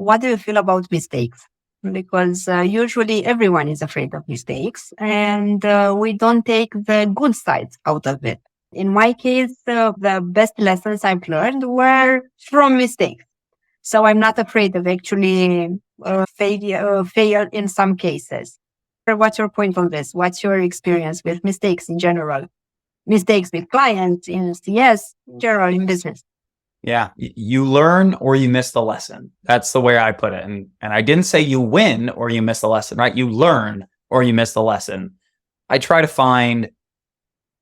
what do you feel about mistakes? Because usually everyone is afraid of mistakes and we don't take the good sides out of it. In my case, the best lessons I've learned were from mistakes. So I'm not afraid of actually fail in some cases. What's your point on this? What's your experience with mistakes in general? Mistakes with clients in CS, in general in business. Yeah, you learn or you miss the lesson. That's the way I put it. And I didn't say you win or you miss the lesson, right? You learn or you miss the lesson. I try to find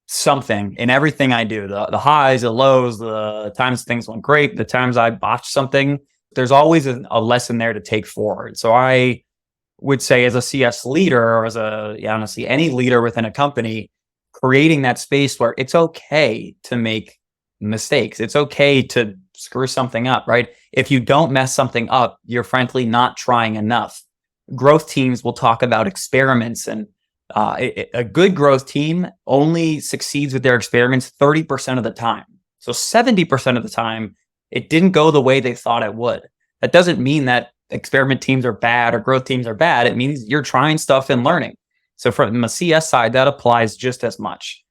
something in everything I do, the highs, the lows, the times things went great, the times I botched something. There's always a lesson there to take forward. So I would say as a CS leader or as honestly, any leader within a company, creating that space where it's okay to make mistakes. It's okay to screw something up, right? If you don't mess something up, you're frankly not trying enough. Growth teams will talk about experiments, and a good growth team only succeeds with their experiments 30% of the time. So 70% of the time, it didn't go the way they thought it would. That doesn't mean that experiment teams are bad or growth teams are bad. It means you're trying stuff and learning. So from a CS side, that applies just as much.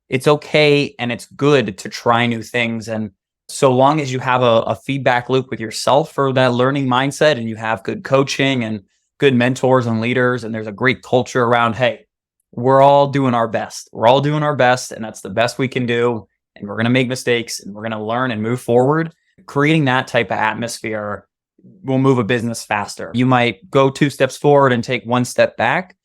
It's okay and it's good to try new things. And so long as you have a feedback loop with yourself for that learning mindset and you have good coaching and good mentors and leaders, and there's a great culture around, hey, we're all doing our best. We're all doing our best, and that's the best we can do. And we're going to make mistakes and we're going to learn and move forward. Creating that type of atmosphere will move a business faster. You might go 2 steps forward and take 1 step back.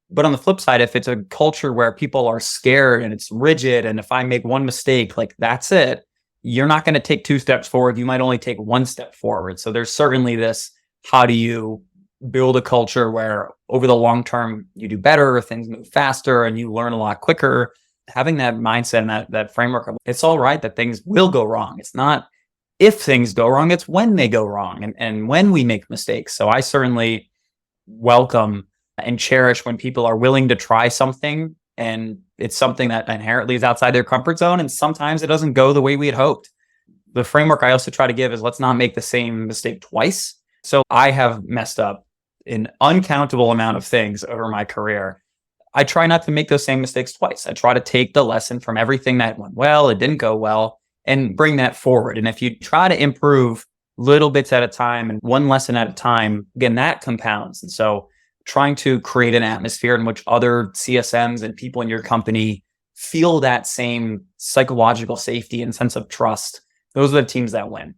But on the flip side, if it's a culture where people are scared and it's rigid, and if I make one mistake, like that's it, you're not going to take 2 steps forward. You might only take 1 step forward. So there's certainly this, how do you build a culture where over the long term, you do better, things move faster, and you learn a lot quicker. Having that mindset and that framework of it's all right that things will go wrong. It's not if things go wrong, it's when they go wrong and when we make mistakes. So I certainly welcome and cherish when people are willing to try something and it's something that inherently is outside their comfort zone. And sometimes it doesn't go the way we had hoped. The framework I also try to give is let's not make the same mistake twice. So I have messed up an uncountable amount of things over my career. I try not to make those same mistakes twice. I try to take the lesson from everything that went well, it didn't go well, and bring that forward. And if you try to improve little bits at a time and one lesson at a time, again, that compounds. And so trying to create an atmosphere in which other CSMs and people in your company feel that same psychological safety and sense of trust. Those are the teams that win.